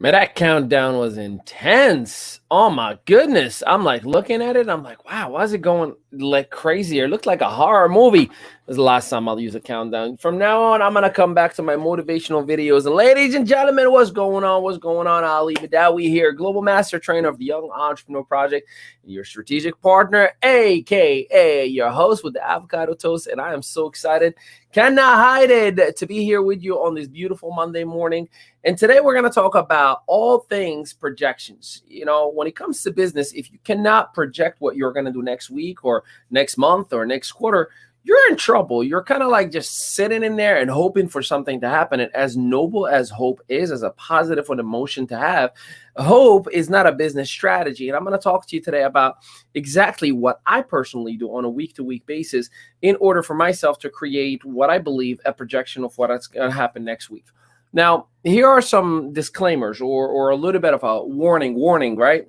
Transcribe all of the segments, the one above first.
Man, that countdown was intense. Oh my goodness. I'm like looking at it. I'm like, wow, why is it going like crazy? It looked like a horror movie. This is the last time I'll use a countdown. From now on, I'm going to come back to my motivational videos. And ladies and gentlemen, what's going on? What's going on? Ali Badawi here, Global Master Trainer of the Young Entrepreneur Project, your strategic partner, aka your host with the avocado toast. And I am so excited, cannot hide it, to be here with you on this beautiful Monday morning. And today we're going to talk about all things projections. You know, when it comes to business, if you cannot project what you're going to do next week or next month or next quarter, you're in trouble. You're kind of like just sitting in there and hoping for something to happen. And as noble as hope is, as a positive emotion to have, hope is not a business strategy. And I'm going to talk to you today about exactly what I personally do on a week-to-week basis in order for myself to create what I believe a projection of what's going to happen next week. Now, here are some disclaimers or a little bit of a warning, right?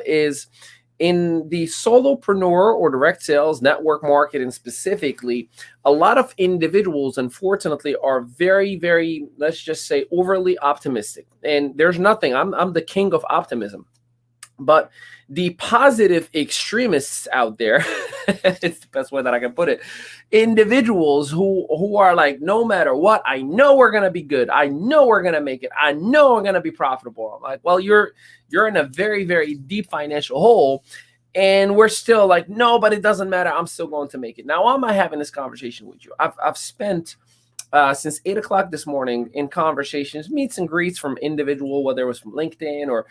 Is in the solopreneur or direct sales network marketing specifically, a lot of individuals, unfortunately, are very, very, let's just say, overly optimistic. And there's nothing, I'm the king of optimism. But the positive extremists out there, it's the best way that I can put it, individuals who are like, no matter what, I know we're going to be good. I know we're going to make it. I know we're going to be profitable. I'm like, well, you're in a very, very deep financial hole. And we're still like, no, but it doesn't matter. I'm still going to make it. Now, why am I having this conversation with you? I've spent since 8 o'clock this morning in conversations, meets and greets from individual, whether it was from LinkedIn or,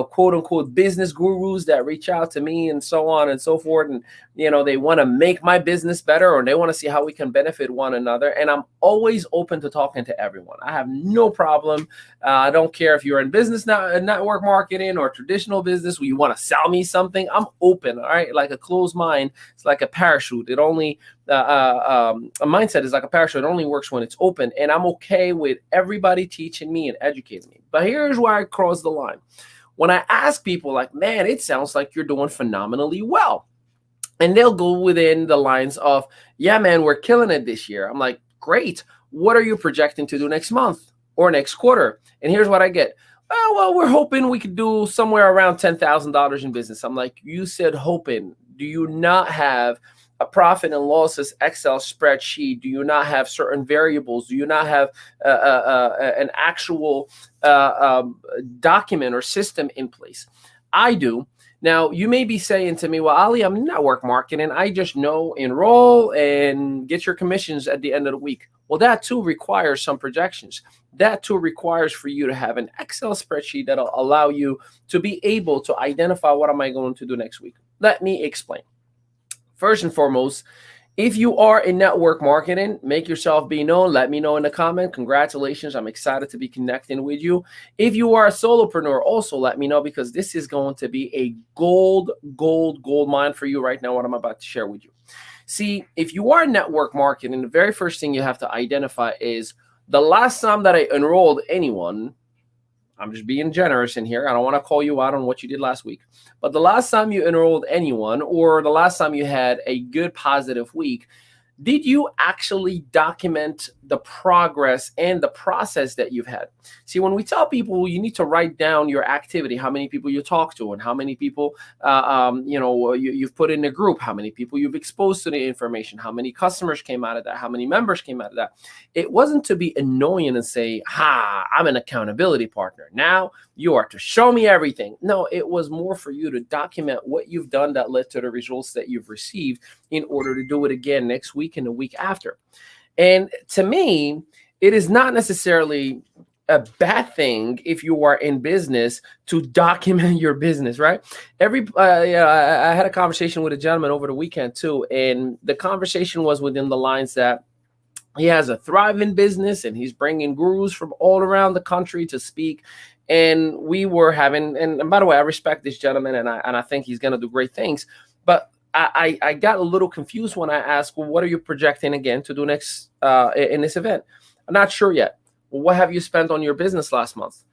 quote unquote, business gurus that reach out to me and so on and so forth. And, they want to make my business better or they want to see how we can benefit one another. And I'm always open to talking to everyone. I have no problem. I don't care if you're in business, network marketing or traditional business where you want to sell me something. I'm open. All right. Like a closed mind. It's like a parachute. It only, a mindset is like a parachute. It only works when it's open, and I'm okay with everybody teaching me and educating me. But here's where I cross the line. When I ask people like, man, it sounds like you're doing phenomenally well. And they'll go within the lines of, yeah, man, we're killing it this year. I'm like, great. What are you projecting to do next month or next quarter? And here's what I get. Oh, well, we're hoping we could do somewhere around $10,000 in business. I'm like, you said hoping. Do you not have a profit and losses Excel spreadsheet? Do you not have certain variables? Do you not have an actual document or system in place? I do. Now, you may be saying to me, well, Ali, I'm network marketing. I just know enroll and get your commissions at the end of the week. Well, that too requires some projections. That too requires for you to have an Excel spreadsheet that'll allow you to be able to identify what am I going to do next week. Let me explain. First and foremost, if you are in network marketing, make yourself be known. Let me know in the comment. Congratulations. I'm excited to be connecting with you. If you are a solopreneur, also let me know, because this is going to be a gold mine for you right now, what I'm about to share with you. See, if you are network marketing, the very first thing you have to identify is the last time that I enrolled anyone. I'm just being generous in here. I don't want to call you out on what you did last week. But the last time you enrolled anyone, or the last time you had a good positive week, did you actually document the progress and the process that you've had? See, when we tell people you need to write down your activity, how many people you talk to and how many people you've put in a group, how many people you've exposed to the information, how many customers came out of that, how many members came out of that. It wasn't to be annoying and say, I'm an accountability partner. Now you are to show me everything. No, it was more for you to document what you've done that led to the results that you've received in order to do it again next week and the week after. And to me, it is not necessarily a bad thing if you are in business to document your business, right? I had a conversation with a gentleman over the weekend too, and the conversation was within the lines that he has a thriving business and he's bringing gurus from all around the country to speak. And we were having, and by the way, I respect this gentleman and I think he's going to do great things. But I got a little confused when I asked, well, what are you projecting again to do next in this event? I'm not sure yet. Well, what have you spent on your business last month?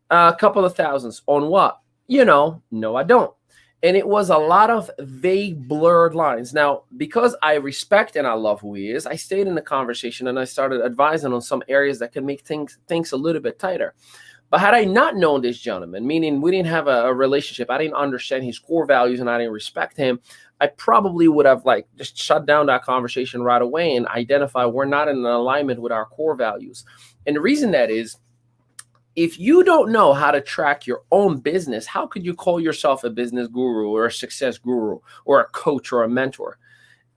A couple of thousands. On what? No, I don't. And it was a lot of vague, blurred lines. Now, because I respect and I love who he is, I stayed in the conversation and I started advising on some areas that could make things a little bit tighter. But had I not known this gentleman, meaning we didn't have a relationship, I didn't understand his core values and I didn't respect him, I probably would have like just shut down that conversation right away and identify we're not in alignment with our core values. And the reason that is, if you don't know how to track your own business, how could you call yourself a business guru or a success guru or a coach or a mentor?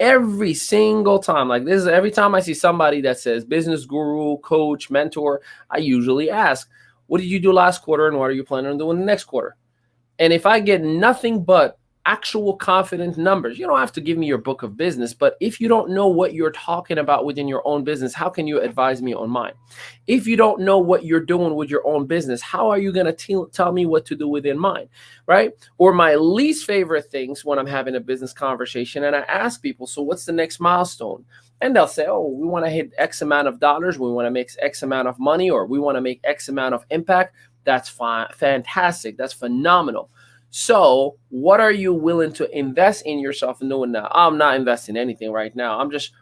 Every single time, like this is every time I see somebody that says business guru, coach, mentor, I usually ask, what did you do last quarter and what are you planning on doing the next quarter? And if I get nothing but actual confident numbers, you don't have to give me your book of business, but if you don't know what you're talking about within your own business, how can you advise me on mine? If you don't know what you're doing with your own business, how are you going to tell me what to do within mine, right? Or my least favorite things when I'm having a business conversation and I ask people, so what's the next milestone? And they'll say, oh, we want to hit X amount of dollars, we want to make X amount of money, or we want to make X amount of impact. That's fine, fantastic, that's phenomenal. So what are you willing to invest in yourself and doing now? I'm not investing anything right now. I'm just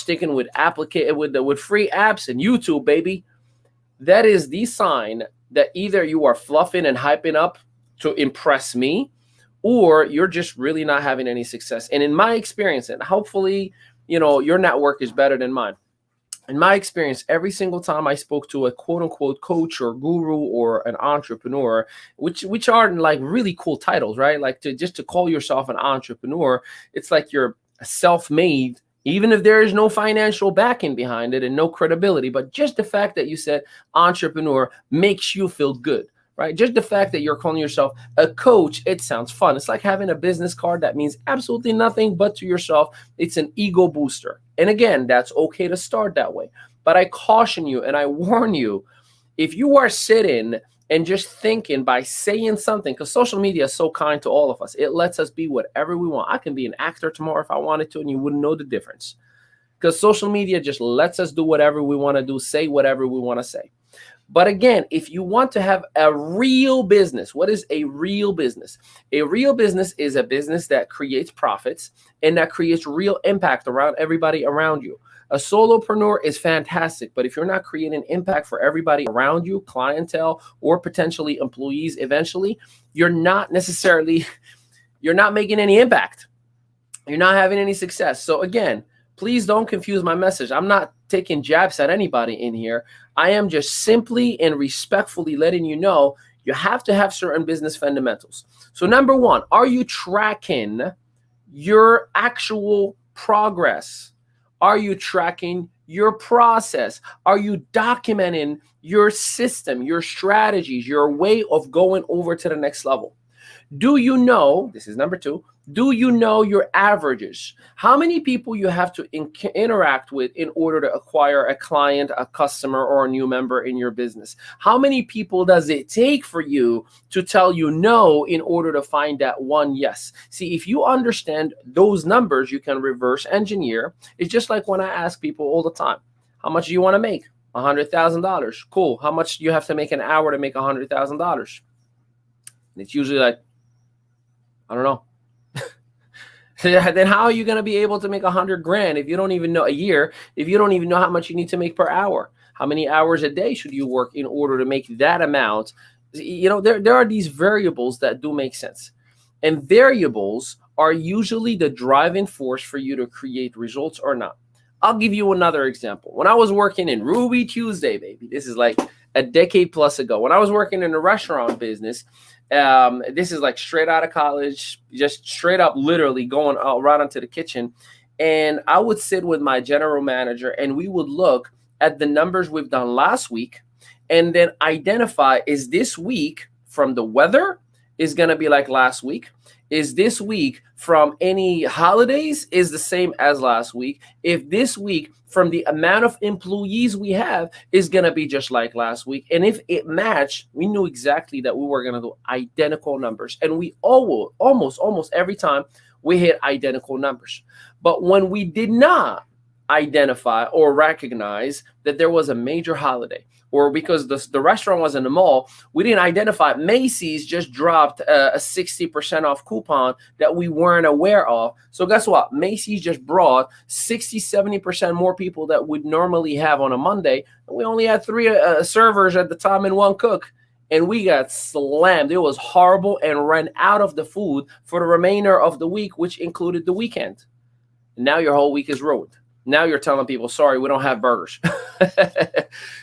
sticking with with free apps and YouTube, baby. That is the sign that either you are fluffing and hyping up to impress me, or you're just really not having any success. And in my experience, and hopefully, your network is better than mine. In my experience, every single time I spoke to a quote unquote coach or guru or an entrepreneur, which are like really cool titles, right? Like to call yourself an entrepreneur, it's like you're self-made, even if there is no financial backing behind it and no credibility. But just the fact that you said entrepreneur makes you feel good, right? Just the fact that you're calling yourself a coach, it sounds fun. It's like having a business card that means absolutely nothing, but to yourself, it's an ego booster. And again, that's okay to start that way. But I caution you and I warn you, if you are sitting and just thinking by saying something, because social media is so kind to all of us, it lets us be whatever we want. I can be an actor tomorrow if I wanted to, and you wouldn't know the difference. Because social media just lets us do whatever we want to do, say whatever we want to say. But again, if you want to have a real business, what is a real business? A real business is a business that creates profits and that creates real impact around everybody around you. A solopreneur is fantastic, but if you're not creating impact for everybody around you, clientele, or potentially employees eventually, you're not making any impact. You're not having any success. So again, please don't confuse my message. I'm not taking jabs at anybody in here. I am just simply and respectfully letting you know you have to have certain business fundamentals. So number one, are you tracking your actual progress? Are you tracking your process? Are you documenting your system, your strategies, your way of going over to the next level? Do you know, this is number two, do you know your averages? How many people you have to interact with in order to acquire a client, a customer, or a new member in your business? How many people does it take for you to tell you no in order to find that one yes? See, if you understand those numbers, you can reverse engineer. It's just like when I ask people all the time, how much do you want to make? $100,000. Cool. How much do you have to make an hour to make $100,000? And it's usually like, I don't know. Then how are you going to be able to make $100,000 if you don't even know a year, if you don't even know how much you need to make per hour? How many hours a day should you work in order to make that amount? There are these variables that do make sense. And variables are usually the driving force for you to create results or not. I'll give you another example. When I was working in Ruby Tuesday, baby, this is like a decade plus ago. When I was working in the restaurant business, this is like straight out of college, just straight up literally going out right into the kitchen. And I would sit with my general manager and we would look at the numbers we've done last week and then identify, is this week from the weather is going to be like last week? Is this week from any holidays is the same as last week? If this week from the amount of employees we have is going to be just like last week. And if it matched, we knew exactly that we were going to do identical numbers. And we almost every time we hit identical numbers. But when we did not identify or recognize that there was a major holiday, or because the restaurant was in the mall, we didn't identify Macy's just dropped a 60% off coupon that we weren't aware of. So guess what? Macy's just brought 60-70% more people that would normally have on a Monday. And we only had 3 servers at the time and 1 cook. and we got slammed. It was horrible and ran out of the food for the remainder of the week, which included the weekend. And now your whole week is ruined. Now you're telling people, sorry, we don't have burgers.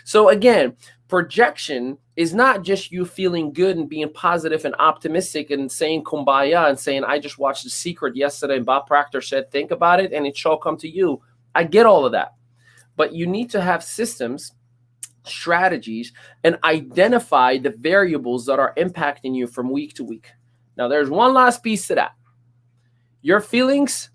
So again, projection is not just you feeling good and being positive and optimistic and saying kumbaya and saying, I just watched The Secret yesterday and Bob Proctor said, think about it and it shall come to you. I get all of that. But you need to have systems, strategies, and identify the variables that are impacting you from week to week. Now, there's one last piece to that. Your feelings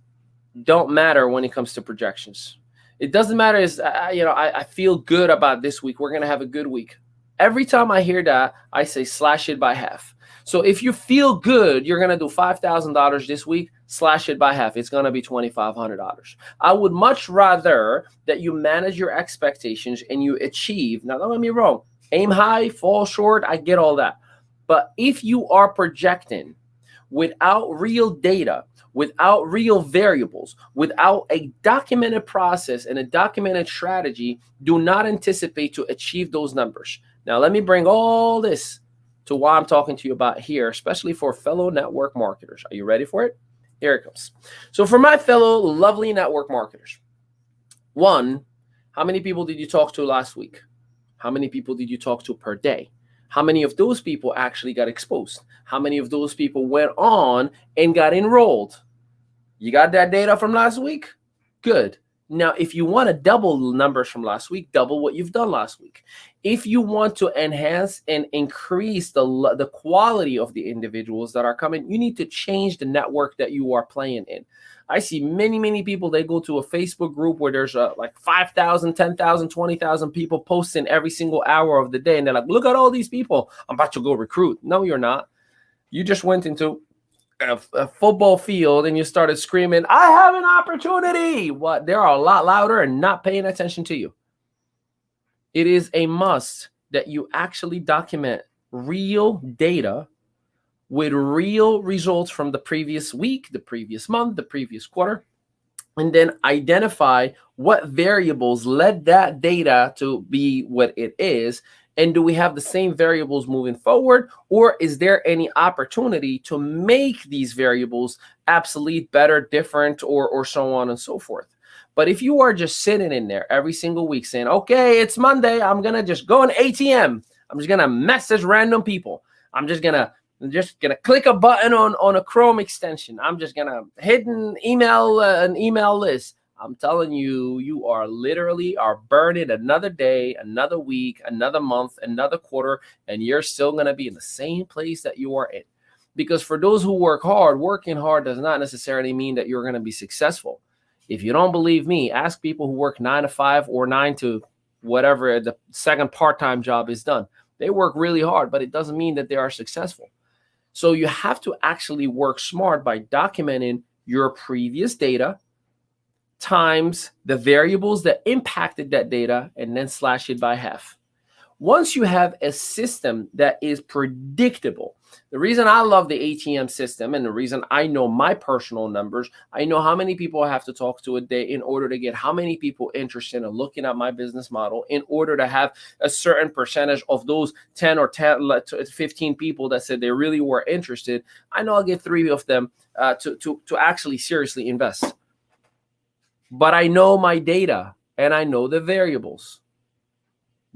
don't matter when it comes to projections. It doesn't matter is, I feel good about this week. We're going to have a good week. Every time I hear that, I say slash it by half. So if you feel good, you're going to do $5,000 this week, slash it by half. It's going to be $2,500. I would much rather that you manage your expectations and you achieve. Now, don't get me wrong. Aim high, fall short. I get all that. But if you are projecting without real data, without real variables, without a documented process and a documented strategy, do not anticipate to achieve those numbers. Now, let me bring all this to what I'm talking to you about here, especially for fellow network marketers. Are you ready for it? Here it comes. So for my fellow lovely network marketers, one, how many people did you talk to last week? How many people did you talk to per day? How many of those people actually got exposed? How many of those people went on and got enrolled? You got that data from last week? Good. Now, if you want to double the numbers from last week, double what you've done last week. If you want to enhance and increase the quality of the individuals that are coming, you need to change the network that you are playing in. I see many people, they go to a Facebook group where there's like 5,000, 10,000, 20,000 people posting every single hour of the day. And they're like, look at all these people. I'm about to go recruit. No, you're not. You just went into a football field and you started screaming, I have an opportunity. What? They are a lot louder and not paying attention to you. It is a must that you actually document real data with real results from the previous week, the previous month, the previous quarter, and then identify what variables led that data to be what it is. And do we have the same variables moving forward, or is there any opportunity to make these variables obsolete, better, different, or so on and so forth? But if you are just sitting in there every single week saying, okay, it's Monday, I'm going to just go on ATM. I'm just going to message random people. I'm just going to click a button on a Chrome extension. I'm just going to hit an email list. I'm telling you, you are literally burning another day, another week, another month, another quarter, and you're still going to be in the same place that you are in. Because for those who work hard, working hard does not necessarily mean that you're going to be successful. If you don't believe me, ask people who work 9 to 5 or 9 to whatever the second part-time job is done. They work really hard, but it doesn't mean that they are successful. So you have to actually work smart by documenting your previous data times the variables that impacted that data and then slash it by half. Once you have a system that is predictable, the reason I love the ATM system and the reason I know my personal numbers, I know how many people I have to talk to a day in order to get how many people interested in looking at my business model, in order to have a certain percentage of those 10 or 15 people that said they really were interested. I know I'll get 3 of them to actually seriously invest. But I know my data and I know the variables.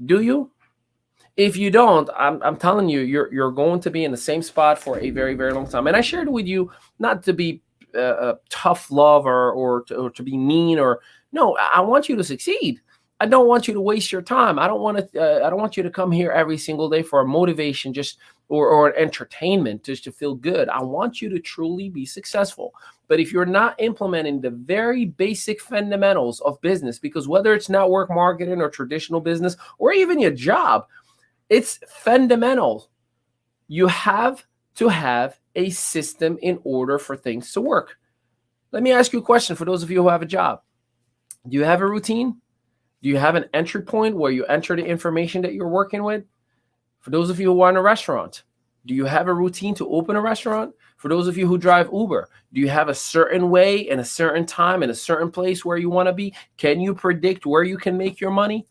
Do you? If you don't, I'm telling you, you're going to be in the same spot for a very, very long time. And I shared with you not to be tough love or to be mean or no. I want you to succeed. I don't want you to waste your time. I don't want you to come here every single day for a motivation, or an entertainment, just to feel good. I want you to truly be successful. But if you're not implementing the very basic fundamentals of business, because whether it's network marketing or traditional business or even your job, it's fundamental. You have to have a system in order for things to work. Let me ask you a question for those of you who have a job. Do you have a routine? Do you have an entry point where you enter the information that you're working with? For those of you who are in a restaurant, do you have a routine to open a restaurant? For those of you who drive Uber, do you have a certain way and a certain time and a certain place where you want to be? Can you predict where you can make your money?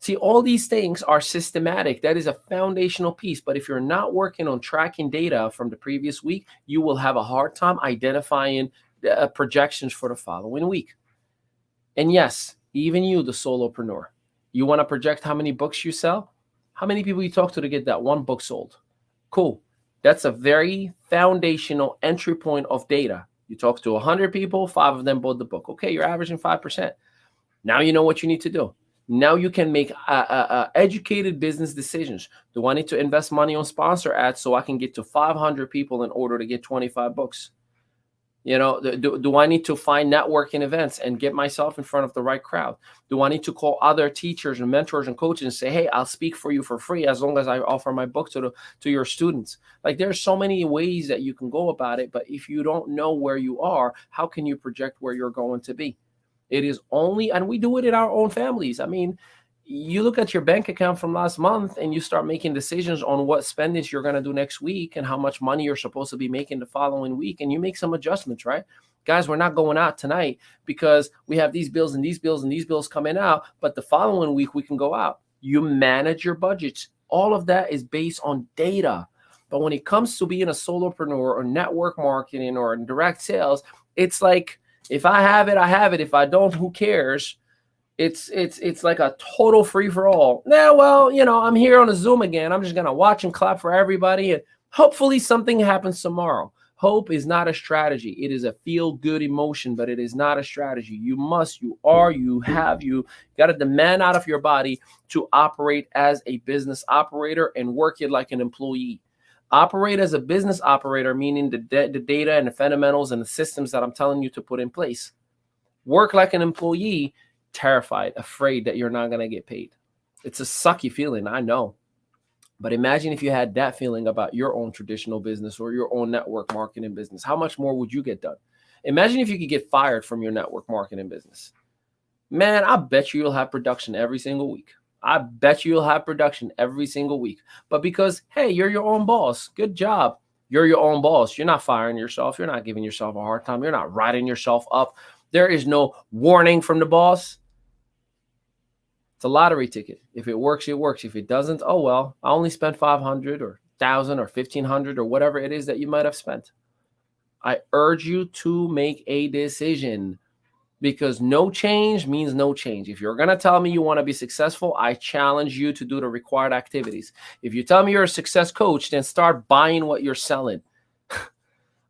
See, all these things are systematic. That is a foundational piece. But if you're not working on tracking data from the previous week, you will have a hard time identifying projections for the following week. And yes, even you, the solopreneur, you want to project how many books you sell, how many people you talk to get that one book sold. Cool. That's a very foundational entry point of data. You talk to 100 people, 5 of them bought the book. Okay, you're averaging 5%. Now you know what you need to do. Now you can make educated business decisions. Do I need to invest money on sponsor ads so I can get to 500 people in order to get 25 books? You know, do I need to find networking events and get myself in front of the right crowd? Do I need to call other teachers and mentors and coaches and say, hey, I'll speak for you for free as long as I offer my book to your students? Like, there's so many ways that you can go about it. But if you don't know where you are, how can you project where you're going to be? It is only, and we do it in our own families. I mean, you look at your bank account from last month and you start making decisions on what spendings you're going to do next week and how much money you're supposed to be making the following week. And you make some adjustments, right? Guys, we're not going out tonight because we have these bills and these bills and these bills coming out. But the following week we can go out. You manage your budgets. All of that is based on data. But when it comes to being a solopreneur or network marketing or direct sales, it's like, if I have it, I have it. If I don't, who cares? It's like a total free for all. Yeah, well, you know, I'm here on a Zoom again. I'm just gonna watch and clap for everybody, and hopefully something happens tomorrow. Hope is not a strategy. It is a feel-good emotion, but it is not a strategy. You got to demand out of your body to operate as a business operator and work it like an employee. Operate as a business operator, meaning the data and the fundamentals and the systems that I'm telling you to put in place. Work like an employee, terrified, afraid that you're not going to get paid. It's a sucky feeling, I know. But imagine if you had that feeling about your own traditional business or your own network marketing business. How much more would you get done? Imagine if you could get fired from your network marketing business. Man, I bet you'll have production every single week. I bet you'll have production every single week. But because, hey, you're your own boss. Good job. You're your own boss. You're not firing yourself. You're not giving yourself a hard time. You're not writing yourself up. There is no warning from the boss. It's a lottery ticket. If it works, it works. If it doesn't, oh, well, I only spent 500 or 1,000 or 1,500 or whatever it is that you might have spent. I urge you to make a decision. Because no change means no change. If you're going to tell me you want to be successful, I challenge you to do the required activities. If you tell me you're a success coach, then start buying what you're selling.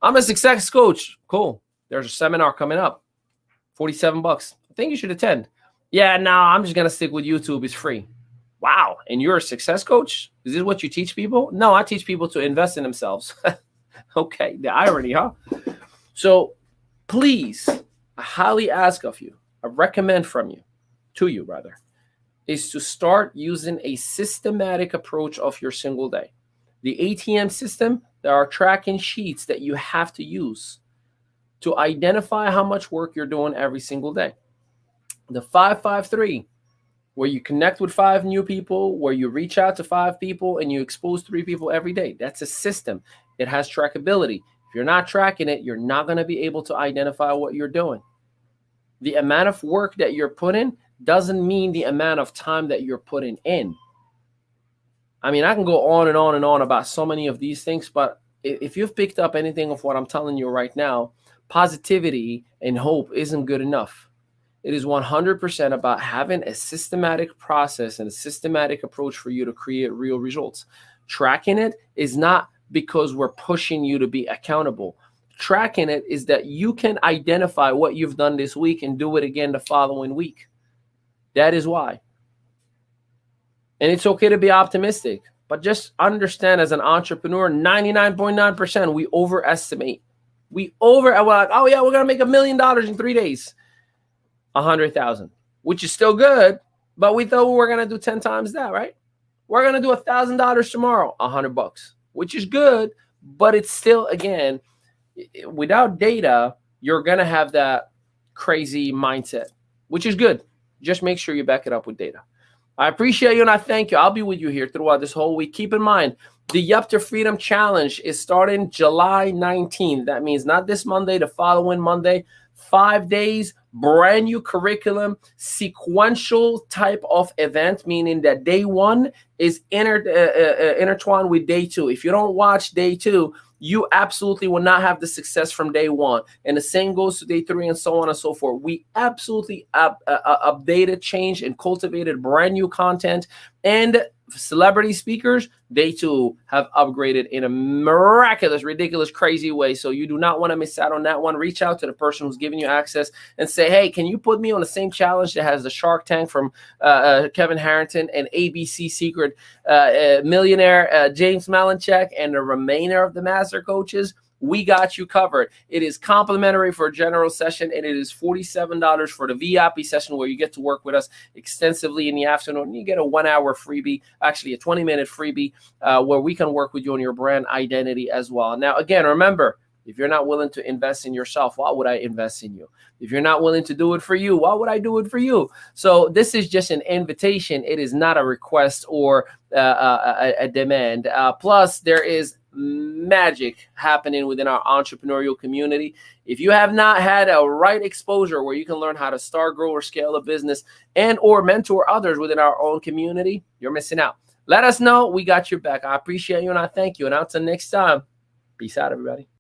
I'm a success coach. Cool. There's a seminar coming up. $47. I think you should attend. Yeah, no, I'm just going to stick with YouTube. It's free. Wow. And you're a success coach? Is this what you teach people? No, I teach people to invest in themselves. Okay. The irony, huh? So please, I highly ask of you, I recommend to you, is to start using a systematic approach of your single day. The ATM system, there are tracking sheets that you have to use to identify how much work you're doing every single day. The 5-5-3, where you connect with 5 new people, where you reach out to 5 people and you expose 3 people every day. That's a system. It has trackability. If you're not tracking it, you're not going to be able to identify what you're doing. The amount of work that you're putting doesn't mean the amount of time that you're putting in. I mean, I can go on and on and on about so many of these things, but if you've picked up anything of what I'm telling you right now, positivity and hope isn't good enough. It is 100% about having a systematic process and a systematic approach for you to create real results. Tracking it is not because we're pushing you to be accountable. Tracking it is that you can identify what you've done this week and do it again the following week. That is why. And it's okay to be optimistic, but just understand, as an entrepreneur, 99.9% we overestimate. We're like, oh yeah, we're going to make $1 million in 3 days. 100,000, which is still good, but we thought we were going to do 10 times that, right? We're going to do $1,000 tomorrow, $100, which is good, but it's still, again, without data, you're going to have that crazy mindset, which is good. Just make sure you back it up with data. I appreciate you and I thank you. I'll be with you here throughout this whole week. Keep in mind, the Yup to Freedom Challenge is starting July 19th. That means not this Monday, the following Monday. 5 days, brand new curriculum, sequential type of event, meaning that day one is intertwined with day two. If you don't watch day two, you absolutely will not have the success from day one. And the same goes to day three and so on and so forth. We absolutely updated, changed, and cultivated brand new content. And celebrity speakers, they too have upgraded in a miraculous, ridiculous, crazy way. So you do not want to miss out on that one. Reach out to the person who's giving you access and say, hey, can you put me on the same challenge that has the Shark Tank from Kevin Harrington and ABC Secret millionaire James Malinchak and the remainder of the master coaches? We got you covered. It is complimentary for a general session, and it is $47 for the VIP session where you get to work with us extensively in the afternoon. You get a 1 hour freebie, actually a 20-minute freebie, where we can work with you on your brand identity as well. Now, again, remember, if you're not willing to invest in yourself, why would I invest in you? If you're not willing to do it for you, why would I do it for you? So this is just an invitation. It is not a request or a demand. Plus, there is magic happening within our entrepreneurial community. If you have not had a right exposure where you can learn how to start, grow, or scale a business and or mentor others within our own community, you're missing out. Let us know. We got your back. I appreciate you and I thank you. And until next time, peace out, everybody.